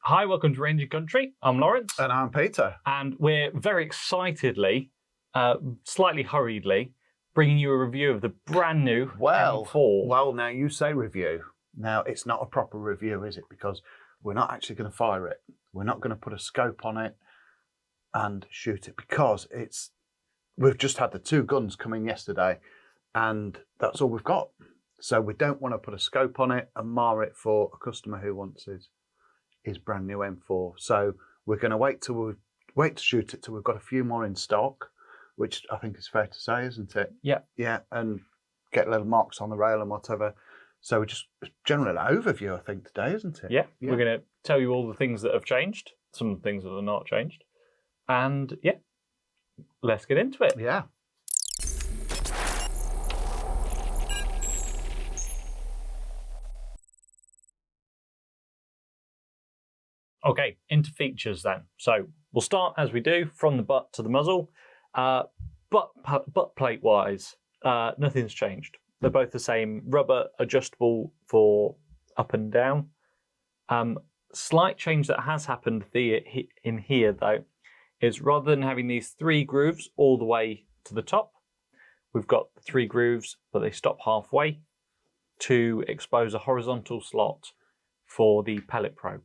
Hi, welcome to Ranging Country. I'm Lawrence. And I'm Peter. And we're very excitedly, slightly hurriedly, bringing you a review of the brand new M4. Well, now you say review. Now, it's not a proper review, is it? Because we're not actually going to fire it. We're not going to put a scope on it and shoot it because we've just had the two guns come in yesterday and that's all we've got. So we don't want to put a scope on it and mar it for a customer who wants his brand new M4. So we're going to wait to shoot it till we've got a few more in stock, which I think is fair to say, isn't it? Yeah. Yeah, and get little marks on the rail and whatever. So we're just generally an overview, I think, today, isn't it? Yeah. We're going to tell you all the things that have changed, some things that are not changed. And yeah, let's get into it. Yeah. Okay, into features then. So we'll start as we do from the butt to the muzzle. Butt plate wise, nothing's changed. They're both the same, rubber adjustable for up and down. Slight change that has happened in here though is rather than having these three grooves all the way to the top, we've got the three grooves, but they stop halfway to expose a horizontal slot for the pellet probe.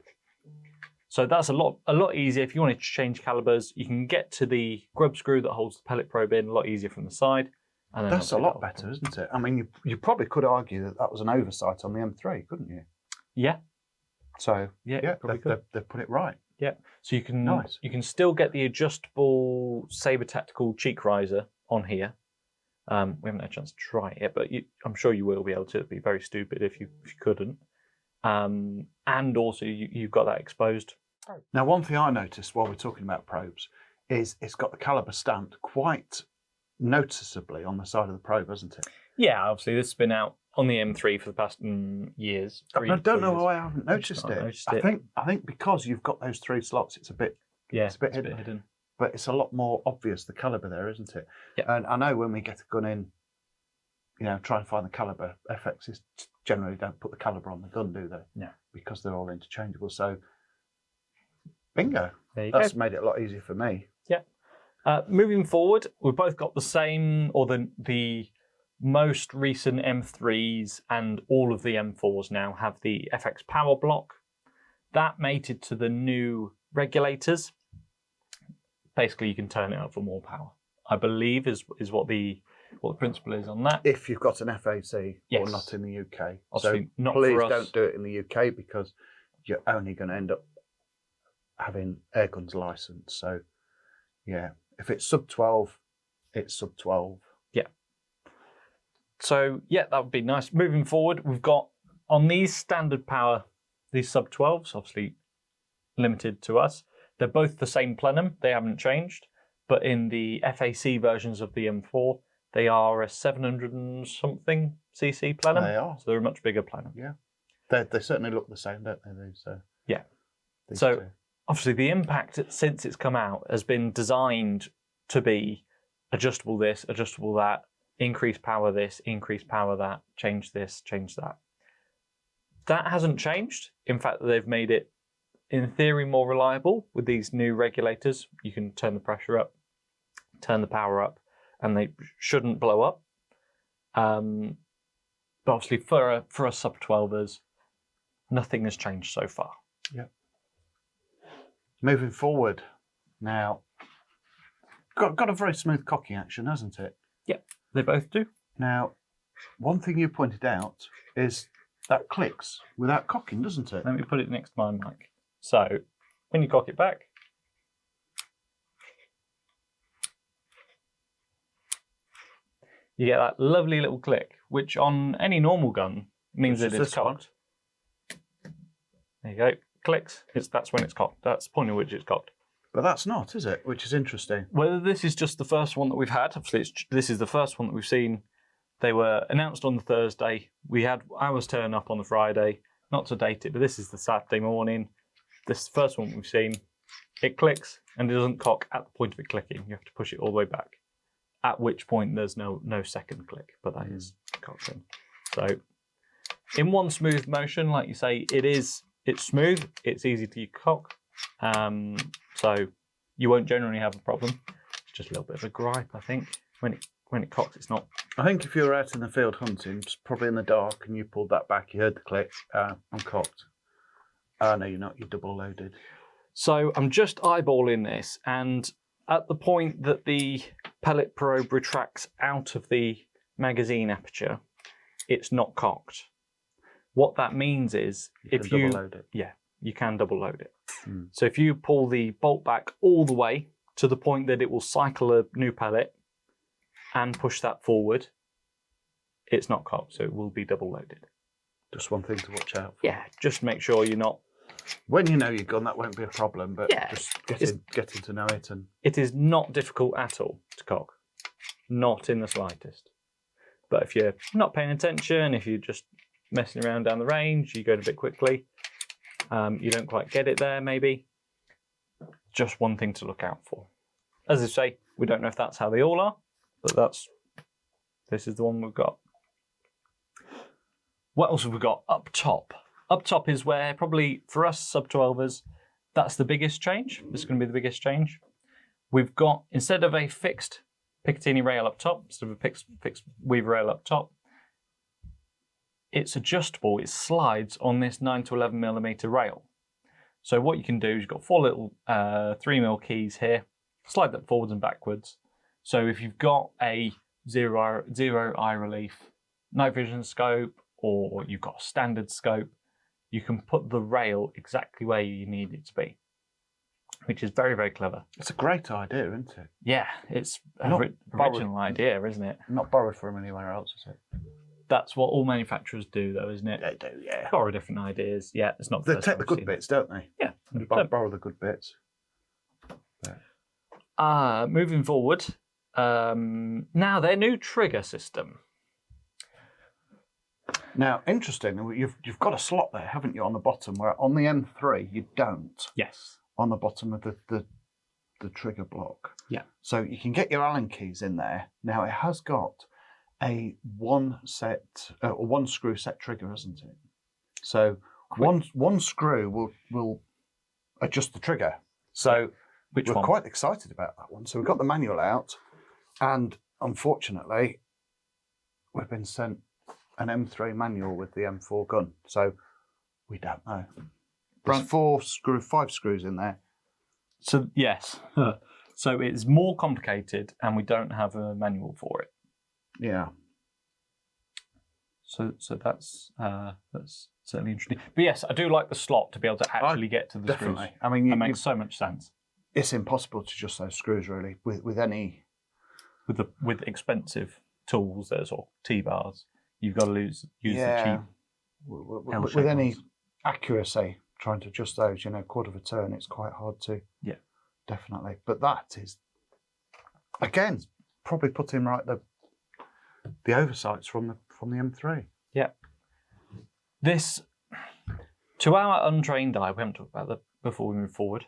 So that's a lot easier. If you wanted to change calibers, you can get to the grub screw that holds the pellet probe in a lot easier from the side. And then that's a lot better, isn't it? I mean, you probably could argue that was an oversight on the M3, couldn't you? Yeah. So yeah, they've put it right. Yeah. So you can still get the adjustable Sabre Tactical cheek riser on here. We haven't had a chance to try it yet, but I'm sure you will be able to. It'd be very stupid if you couldn't. And also you've got that exposed. Now, one thing I noticed while we're talking about probes is it's got the caliber stamped quite noticeably on the side of the probe, hasn't it? Yeah, obviously this has been out on the M3 for the past years. I don't know why I haven't noticed it. I think because you've got those three slots, it's a bit hidden. But it's a lot more obvious the caliber there, isn't it? Yeah. And I know when we get a gun in, try and find the caliber. FXs generally don't put the caliber on the gun, do they? No, because they're all interchangeable. So, bingo. That's made it a lot easier for me. Yeah. Moving forward, we've both got the same, or the most recent M3s and all of the M4s now have the FX power block. That mated to the new regulators. Basically, you can turn it up for more power, I believe, is what the principle is on that. If you've got an FAC or not in the UK. Obviously, so please don't do it in the UK because you're only going to end up having Airguns license. So, yeah, if it's sub 12, it's sub 12. Yeah. So, yeah, that would be nice. Moving forward, we've got on these standard power, these sub 12s, obviously limited to us. They're both the same plenum. They haven't changed. But in the FAC versions of the M4, they are a 700 and something cc plenum. They are. So they're a much bigger plenum. Yeah. They certainly look the same, don't they? Yeah. So obviously the impact since it's come out has been designed to be adjustable this, adjustable that, increase power this, increase power that, change this, change that. That hasn't changed. In fact, they've made it, in theory, more reliable with these new regulators. You can turn the pressure up, turn the power up, and they shouldn't blow up. But obviously, for a sub 12ers, nothing has changed so far. Yeah. Moving forward, now, got a very smooth cocking action, hasn't it? Yeah, they both do. Now, one thing you pointed out is that clicks without cocking, doesn't it? Let me put it next to my mic. So, when you cock it back, you get that lovely little click, which on any normal gun means that it's cocked. There you go, clicks. That's when it's cocked. That's the point at which it's cocked. But that's not, is it? Which is interesting. Whether this is just the first one that we've had, obviously this is the first one that we've seen. They were announced on the Thursday. We had ours turn up on the Friday. Not to date it, but this is the Saturday morning. This first one we've seen, it clicks and it doesn't cock at the point of it clicking. You have to push it all the way back. At which point there's no second click, but that is cocked in. So in one smooth motion, like you say, it is It's smooth. It's easy to cock. So you won't generally have a problem. It's just a little bit of a gripe, I think. When it cocks, it's not. I think if you were out in the field hunting, just probably in the dark, and you pulled that back, you heard the click. I'm cocked. No, you're not. You're double loaded. So I'm just eyeballing this, and at the point that the pellet probe retracts out of the magazine aperture, it's not cocked. What that means is if you double load it. Yeah, you can double load it. So if you pull the bolt back all the way to the point that it will cycle a new pellet and push that forward, it's not cocked, so it will be double loaded. Just one thing to watch out for. Yeah, just make sure you're not. When you know your gun, that won't be a problem, but Yeah, just getting to know it. And it is not difficult at all to cock. Not in the slightest. But if you're not paying attention, if you're just messing around down the range, you go a bit quickly, you don't quite get it there maybe, just one thing to look out for. As I say, we don't know if that's how they all are, but this is the one we've got. What else have we got up top? Up top is where probably for us sub-12ers, that's the biggest change. This is going to be the biggest change. We've got, instead of a fixed Picatinny rail up top, instead of a fixed weaver rail up top, it's adjustable. It slides on this 9 to 11 millimeter rail. So what you can do is you've got 4 little 3mm keys here. Slide that forwards and backwards. So if you've got a zero eye relief night vision scope, or you've got a standard scope, you can put the rail exactly where you need it to be, which is very, very clever. it's a great idea, isn't it? Yeah, it's an Not original idea, isn't it? Not borrowed from anywhere else, is it? That's what all manufacturers do, though, isn't it? They do, yeah. Borrow different ideas. Yeah, it's not. They take the good bits, don't they? Yeah, They borrow the good bits. Moving forward, now their new trigger system. Now, interesting, you've got a slot there, haven't you, on the bottom, where on the M3 you don't. Yes. On the bottom of the trigger block. Yeah. So you can get your Allen keys in there. Now, it has got a one screw set trigger, hasn't it? So one screw will adjust the trigger. So we're quite excited about that one. So we've got the manual out, and unfortunately, we've been sent an M3 manual with the M4 gun. So we don't know. There's 5 screws in there. So yes. So it's more complicated, and we don't have a manual for it. Yeah. So that's certainly interesting. But yes, I do like the slot to be able to actually get to the definitely. screws. I mean, it makes so much sense. It's impossible to adjust those screws really with any with expensive tools, or T-bars. You've got to use the cheap. With any accuracy, trying to adjust those, quarter of a turn, it's quite hard to. Yeah. Definitely. But that is, again, probably putting right the oversights from the M3. Yeah. This, to our untrained eye, we haven't talked about that before we move forward.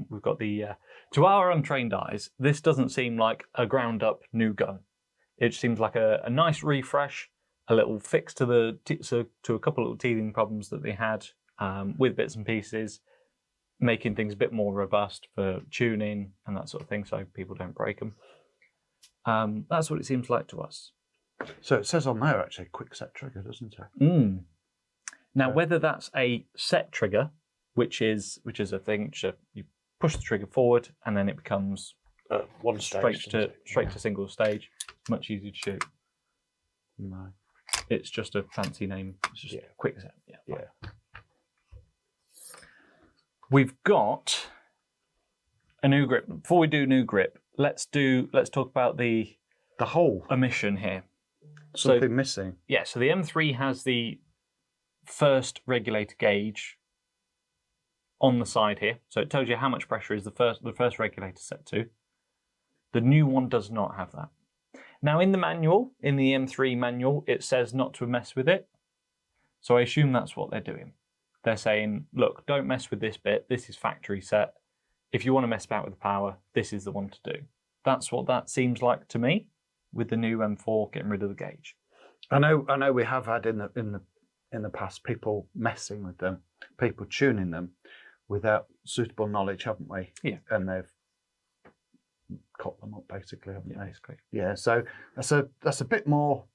We've got the, to our untrained eyes, this doesn't seem like a ground up new gun. It seems like a nice refresh, a little fix to to a couple of little teething problems that they had with bits and pieces, making things a bit more robust for tuning and that sort of thing, so people don't break them. That's what it seems like to us. So it says on there actually, quick set trigger, doesn't it? Now, whether that's a set trigger, which is a thing, you push the trigger forward and then it becomes one straight stage, to single stage. It's much easier to shoot. No. It's just a fancy name. It's just a quick set. Yeah. We've got a new grip. Before we do new grip, let's talk about the whole omission here. Something missing. Yeah, so the M3 has the first regulator gauge on the side here. So it tells you how much pressure is the first regulator set to. The new one does not have that. Now in the manual, in the M3 manual, it says not to mess with it. So I assume that's what they're doing. They're saying, look, don't mess with this bit. This is factory set. If you want to mess about with the power, this is the one to do. That's what that seems like to me with the new M4 getting rid of the gauge. I know we have had in the in the past people messing with them, people tuning them without suitable knowledge, haven't we? Yeah. And they've caught them up, basically, haven't they? Basically. Yeah. So that's a bit more.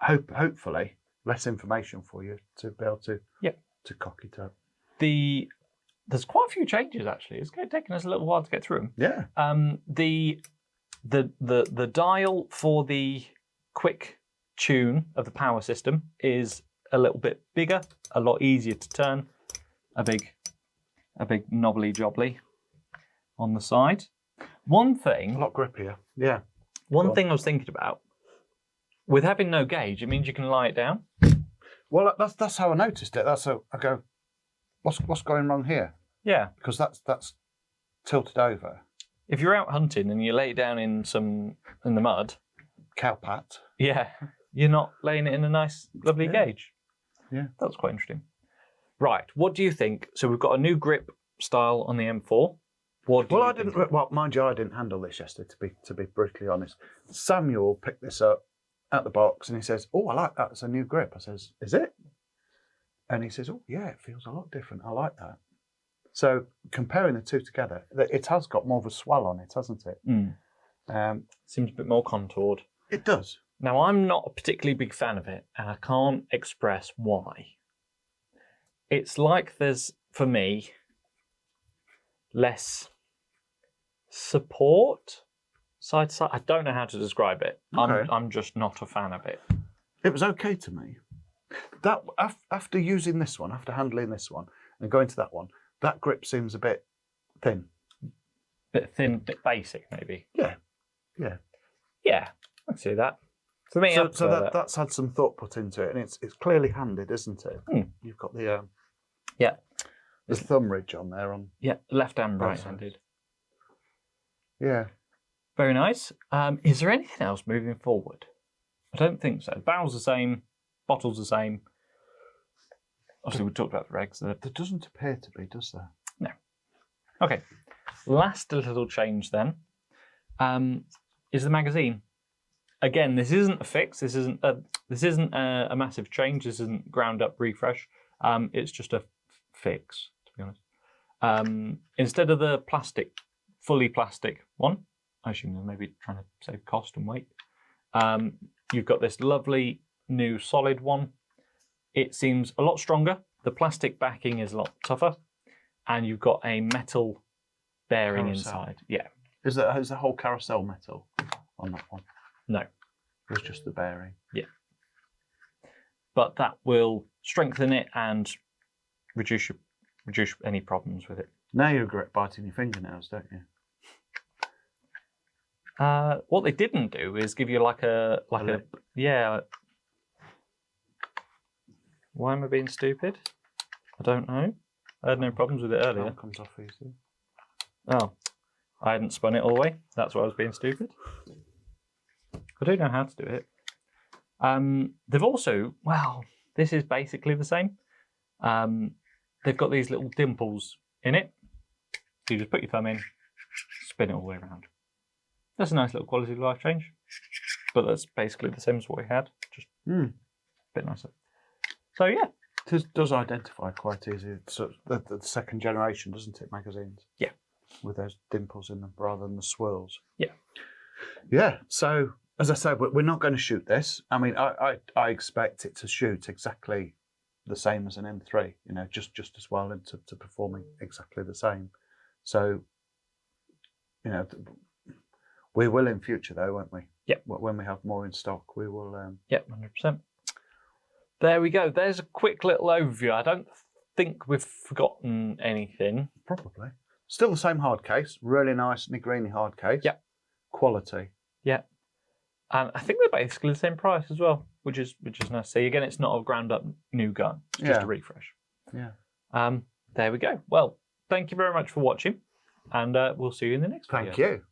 Hopefully, less information for you to be able to to cock it up. There's quite a few changes actually. It's taken us a little while to get through them. Yeah. The dial for the quick tune of the power system is a little bit bigger, a lot easier to turn. A big knobbly jobbly on the side. One thing, A lot grippier. Yeah. one thing I was thinking about, with having no gauge, it means you can lie it down. Well, that's how I noticed it. That's how I go. What's going wrong here? Yeah. Because that's tilted over. If you're out hunting and you lay it down in the mud, Cowpat. yeah, you're not laying it in a nice, lovely gauge. Yeah. That was quite interesting. Right, what do you think? So we've got a new grip style on the M4. Well, I didn't. Well, mind you, I didn't handle this yesterday. To be brutally honest, Samuel picked this up out the box and he says, "Oh, I like that. It's a new grip." I says, "Is it?" And he says, "Oh, yeah, it feels a lot different. I like that." So comparing the two together, it has got more of a swell on it, hasn't it? Seems a bit more contoured. It does. Now, I'm not a particularly big fan of it, and I can't express why. It's like there's, for me, less support side to side. I don't know how to describe it. Okay. I'm just not a fan of it. It was okay to me. That after using this one, after handling this one, and going to that one, that grip seems a bit thin. Bit thin, bit basic, maybe. Yeah. Yeah, I can see that. For me, So that's had some thought put into it, and it's clearly handed, isn't it? You've got the the thumb ridge on there on left and right-handed. Yeah. Very nice. Is there anything else moving forward? I don't think so. Barrel's the same, bottle's the same. Obviously, we talked about the regs. There doesn't appear to be, does there? No. Okay. Last little change then is the magazine. Again, this isn't a fix. This isn't a massive change. This isn't ground up refresh. It's just a fix, to be honest. Instead of the fully plastic one, I assume they're maybe trying to save cost and weight. You've got this lovely new solid one. It seems a lot stronger. The plastic backing is a lot tougher, and you've got a metal bearing inside. Yeah. Is the whole carousel metal on that one? No. It's just the bearing. Yeah. But that will strengthen it and reduce any problems with it. Now you regret biting your fingernails, don't you? What they didn't do is give you like a yeah. Why am I being stupid? I don't know. I had no problems with it earlier. It comes off easily. Oh, I hadn't spun it all the way. That's why I was being stupid. I do know how to do it. They've also, this is basically the same. They've got these little dimples in it. So you just put your thumb in, spin it all the way around. That's a nice little quality of life change. But that's basically the same as what we had, just a bit nicer. So yeah. It does identify quite easy. So the second generation, doesn't it, magazines? Yeah. With those dimples in them rather than the swirls. Yeah. Yeah. So as I said, we're not going to shoot this. I mean, I expect it to shoot exactly the same as an M3. You know, just as well and to performing exactly the same. So, you know, we will in future though, won't we? Yeah. When we have more in stock, we will. Yeah, 100%. There we go. There's a quick little overview. I don't think we've forgotten anything. Probably. Still the same hard case. Really nice Negrini hard case. Yeah. Quality. Yeah. And I think they're basically the same price as well, which is nice to see. Again, it's not a ground up new gun. It's just a refresh. Yeah. There we go. Well, thank you very much for watching, and we'll see you in the next video. Thank you.